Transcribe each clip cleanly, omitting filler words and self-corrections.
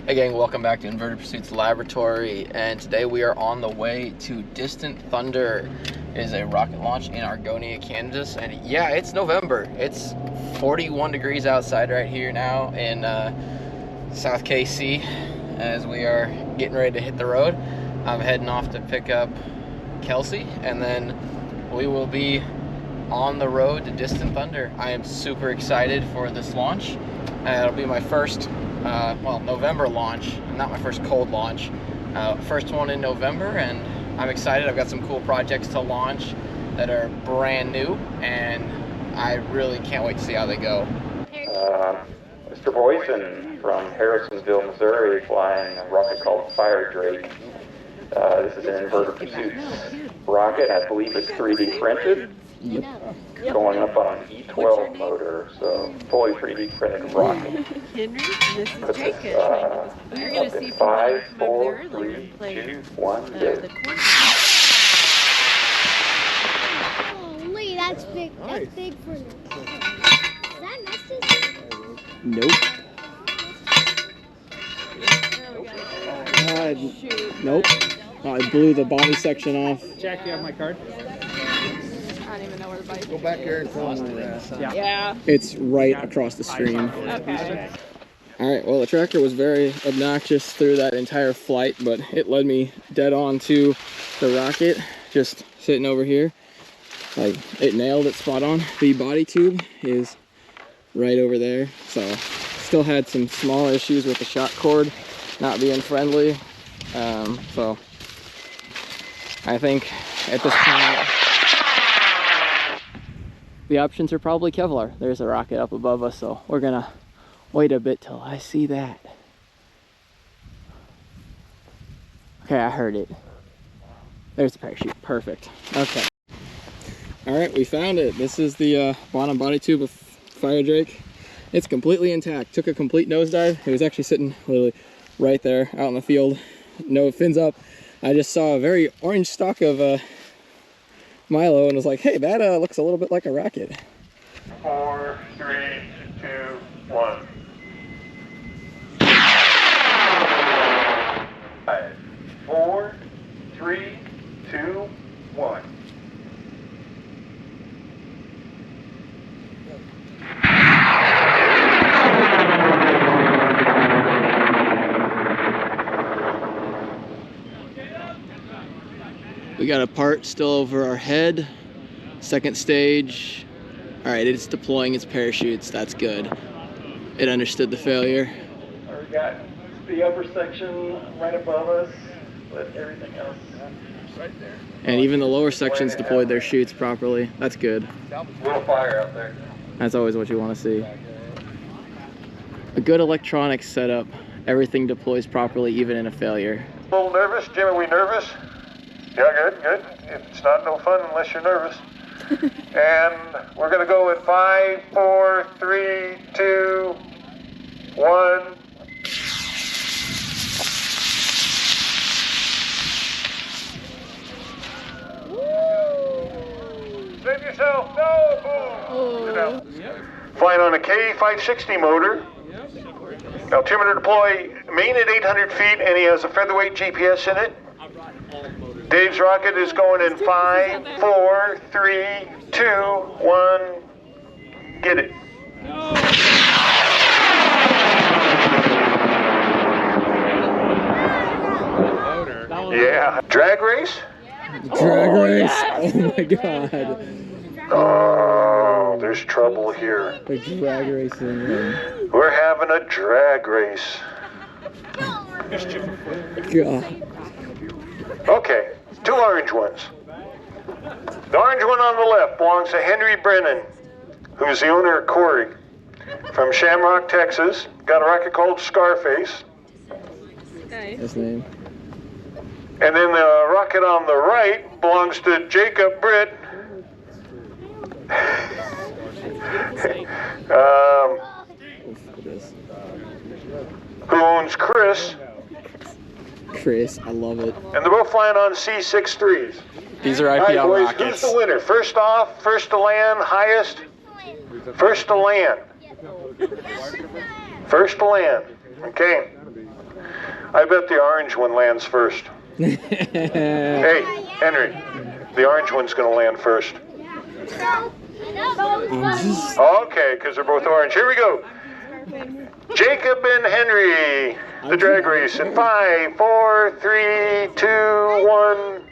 Hey gang, welcome back to Inverted Pursuits Laboratory, and today we are on the way to Distant Thunder. It is a rocket launch in Argonia, Kansas, and yeah, it's November. It's 41 degrees outside right here now in South KC as we are getting ready to hit the road. I'm heading off to pick up Kelsey, and then we will be on the road to Distant Thunder. I am super excited for this launch. It'll be my first November launch, not my first cold launch. First one in November, and I'm excited. I've got some cool projects to launch that are brand new, and I really can't wait to see how they go. Mr. Boyson from Harrisonville, Missouri, flying a rocket called Fire Drake. This is an Inverted Pursuits rocket. I believe it's 3D printed. Yep. Going up on an E12 motor, so fully 3D printed rocket. Henry, this is Jacob. You're going to see 5, 4, 3, 2, 1, go. Holy, that's big. That's big for me. Is that nested? Nope. Nope. Oh, I blew the body section off. Jack, you have my card? I don't even know where the bike is. Go back there and tell them Yeah. It's right across the stream. Okay. All right, well, the tractor was very obnoxious through that entire flight, but it led me dead on to the rocket, just sitting over here. Like, it nailed it spot on. The body tube is right over there, so still had some small issues with the shock cord not being friendly. So I think at this point, the options are probably Kevlar. There's a rocket up above us, so we're gonna wait a bit till I see that. Okay, I heard it. There's the parachute, perfect. Okay. All right, we found it. This is the bottom body tube of Fire Drake. It's completely intact. Took a complete nosedive. It was actually sitting literally right there out in the field. No fins up. I just saw a very orange stalk of Milo and was like, hey, that looks a little bit like a rocket. 4, 3, 2, 1. 5, 4, 3, 2, 1. We got a part still over our head. Second stage. All right, it's deploying its parachutes. That's good. It understood the failure. We got the upper section right above us, but everything else right there. And even the lower sections deployed their chutes properly. That's good. Little fire out there. That's always what you want to see. A good electronics setup. Everything deploys properly, even in a failure. A little nervous, Jim. Are we nervous? Yeah, good, good. It's not no fun unless you're nervous. And we're going to go at 5, 4, 3, 2, 1. Save yourself. No, boom. Sit down. Flying on a K560 motor. Altimeter deploy, main at 800 feet, and he has a featherweight GPS in it. Dave's rocket is going in 5, 4, 3, 2, 1. Get it. Yeah. Drag race? Drag race? Oh my god. Oh, there's trouble here. The drag racing. We're having a drag race. God. Okay, 2 orange ones. The orange one on the left belongs to Henry Brennan, who's the owner of Corey, from Shamrock, Texas. Got a rocket called Scarface. His name. And then the rocket on the right belongs to Jacob Britt, who owns Chris. Chris, I love it. And they're both flying on C-63s. These are All right, IPL boys, rockets. who's the winner? First off, first to land, highest. First to land. First to land. Okay. I bet the orange one lands first. Hey, Henry, the orange one's going to land first. Okay, because they're both orange. Here we go. Jacob and Henry, the drag race in 5, 4, 3, 2, 1.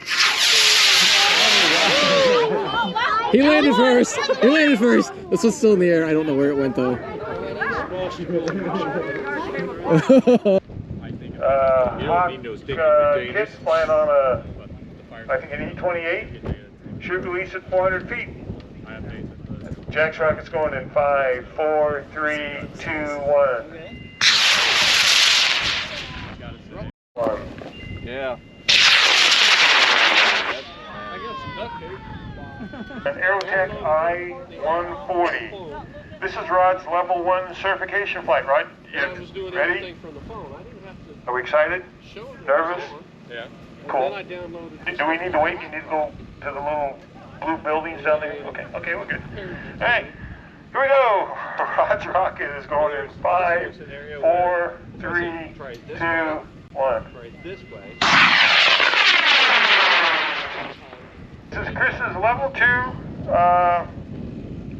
He landed first. He landed first. This was still in the air. I don't know where it went though. Kids flying on a, I think an E28. Shoot release at 400 feet. Jack's rocket's going in 5, 4, 3, 2, 1. Yeah. An Aerotech I-140. This is Rod's level 1 certification flight, Rod. You ready? Are we excited? Nervous? Yeah. Cool. Do we need to wait? You need to go to the little blue buildings down there? Okay, we're good. All right, here we go. Rod's rocket is going in 5, 4, 3, 2, 1. This is Chris's level 2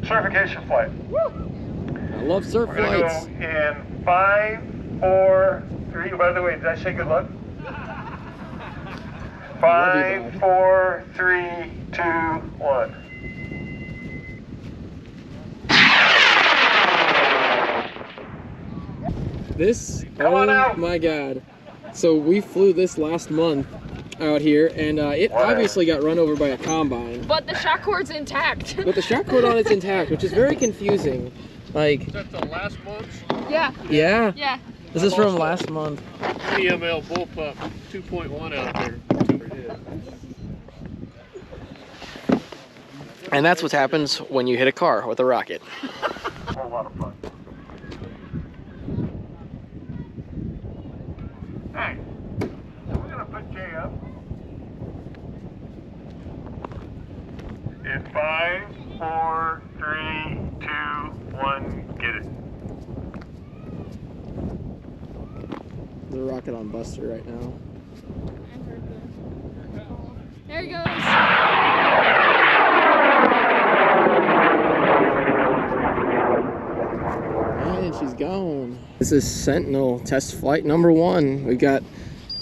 certification flight. I love surf We're gonna flights. go in 5, 4, 3. By the way, did I say good luck? 5, 4, 3, 2, 1. This, Come on oh out. my god. So we flew this last month out here, and it Wow. obviously got run over by a combine. But the shock cord's intact. But the shock cord on it's intact, which is very confusing. Like, Is that the last month's Yeah, yeah, yeah. this is from last month. CML bullpup 2.1 out there? And that's what happens when you hit a car with a rocket. A whole lot of fun. Hey, we're gonna put Jay up. In 5, 4, 3, 2, 1, get it. There's a rocket on Buster right now. There he goes. And she's gone. This is Sentinel test flight number 1. We've got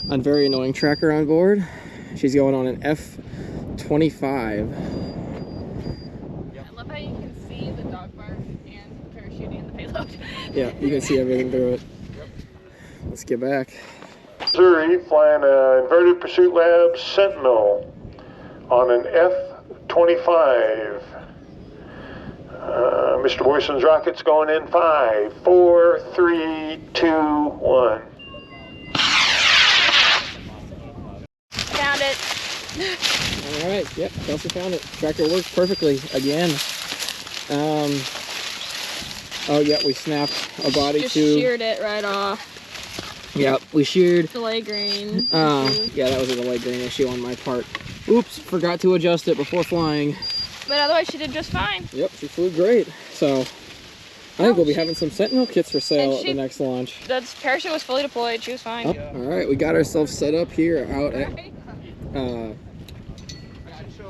a very annoying tracker on board. She's going on an F-25. I love how you can see the dog bark and parachuting in the payload. Yeah, you can see everything through it. Let's get back. Missouri flying an Inverted Pursuit Labs Sentinel on an F-25. Mr. Boyson's rocket's going in 5, 4, 3, 2, 1. Found it. All right, yep, Kelsey found it. Tracker works perfectly again. Oh yeah, we snapped a body Just tube. sheared it right off. Yep, we sheared. Delay grain. Yeah, that was a delay grain issue on my part. Oops, forgot to adjust it before flying. But otherwise she did just fine. Yep, she flew great. So, I think we'll be having some Sentinel kits for sale And at the next launch. The parachute was fully deployed. She was fine. Oh, all right, we got ourselves set up here out at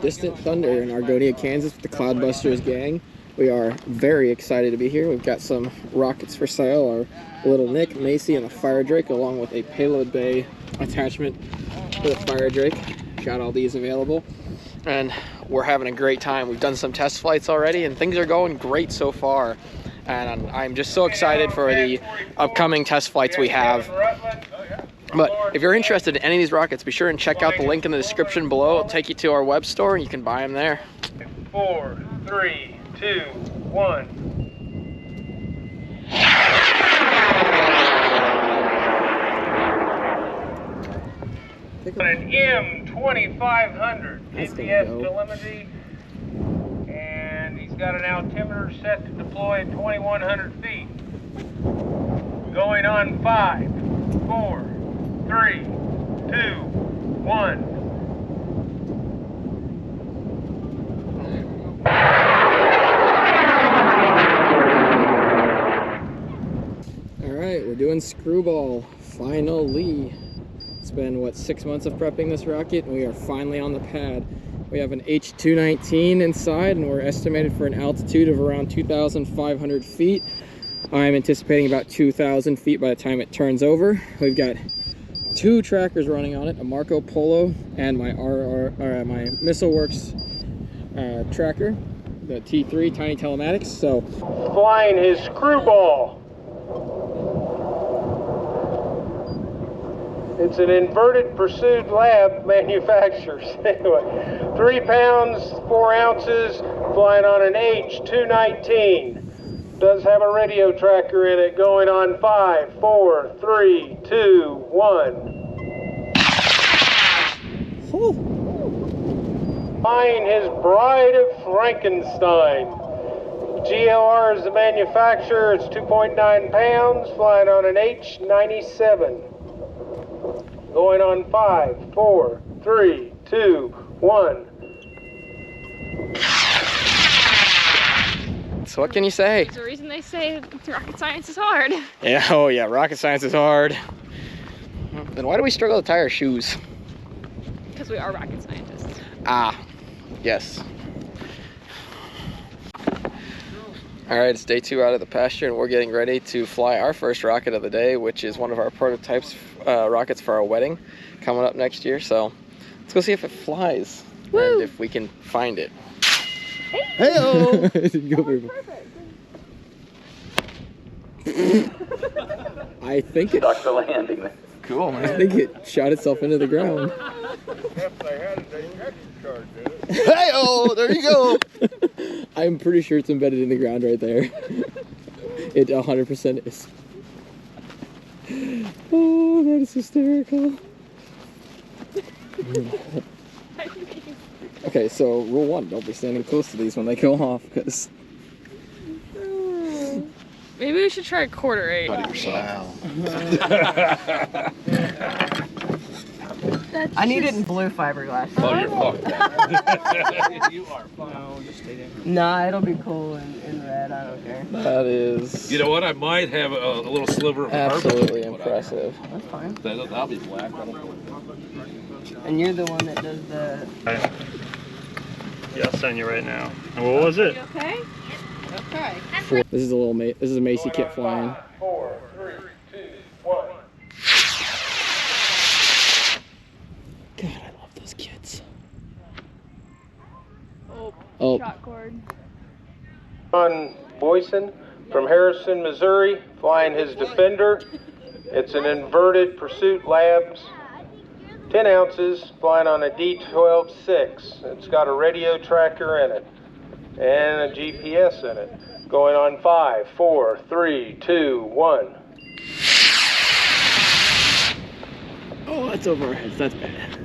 Distant Thunder in Argonia, Kansas with the Cloudbusters gang. We are very excited to be here. We've got some rockets for sale. Our little Nick, Macy, and the Fire Drake, along with a payload bay attachment for the Fire Drake. Got all these available. And we're having a great time. We've done some test flights already, and things are going great so far. And I'm just so excited for the upcoming test flights we have. But if you're interested in any of these rockets, be sure and check out the link in the description below. It'll take you to our web store, and you can buy them there. 4, 3, 2, 1. An M2500 That's gonna GPS go. telemetry, and he's got an altimeter set to deploy at 2,100 feet. Going on 5, 4, 3, 2, 1. All right, we're doing Screwball finally. It's been, what, 6 months of prepping this rocket, and we are finally on the pad. We have an H219 inside, and we're estimated for an altitude of around 2,500 feet. I'm anticipating about 2,000 feet by the time it turns over. We've got 2 trackers running on it, a Marco Polo and my my MissileWorks tracker, the T3 Tiny Telematics. So Flying his screwball. It's an inverted pursuit lab manufacturers. Anyway, 3 pounds, 4 ounces, flying on an H219. Does have a radio tracker in it, going on 5, 4, 3, 2, 1. Flying his Bride of Frankenstein. GLR is the manufacturer. It's 2.9 pounds, flying on an H97. Going on 5, 4, 3, 2, 1. So what can you say? There's a reason they say rocket science is hard. Yeah, oh yeah, rocket science is hard. Then why do we struggle to tie our shoes? Because we are rocket scientists. Ah, yes. All right, it's day 2 out of the pasture, and we're getting ready to fly our first rocket of the day, which is one of our prototypes rockets for our wedding coming up next year. So let's go see if it flies. Woo. And if we can find it. Hey-o! Go for it. I think it. Stuck the landing. Cool, man. I think it shot itself into the ground. Hey-o! There you go! I'm pretty sure it's embedded in the ground right there. It 100% is. Oh, that is hysterical. Okay, so rule 1, don't be standing close to these when they go off, because... Maybe we should try 1/4 8. Wow. I need it in blue fiberglass. Oh, you're fucked. You are fucked. No, just stay there. Nah, it'll be cool in red. I don't care. That is... You know what? I might have a little sliver of absolutely carbon. impressive. That's fine. That'll be black. And you're the one that does the. Yeah, I'll send you right now. And what was it? You okay? Okay. This is a little this is a Macy kit flying. 5, 4, 3, 2, 1. God, I love those kits. Oh. Shot cord. John Boyson from Harrison, Missouri, flying his Defender. It's an inverted Pursuit Labs, 10 ounces, flying on a D12-6. It's got a radio tracker in it and a GPS in it. Going on 5, 4, 3, 2, 1. Oh, that's over our heads. That's bad.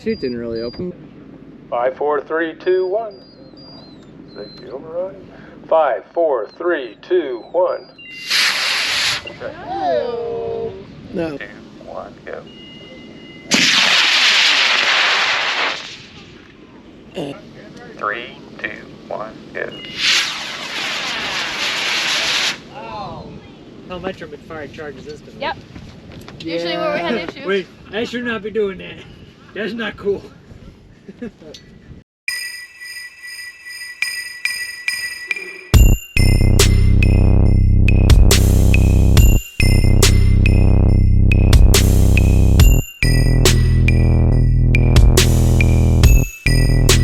Chute didn't really open. 5, 4, 3, 2, 1. Safety override. 5, 4, 3, 2, 1. No. 2, 1, go. Three, 2, 1, go. How much are McFire charges this to? Yep. Usually where we have issues. Wait, I should not be doing that. That's not cool.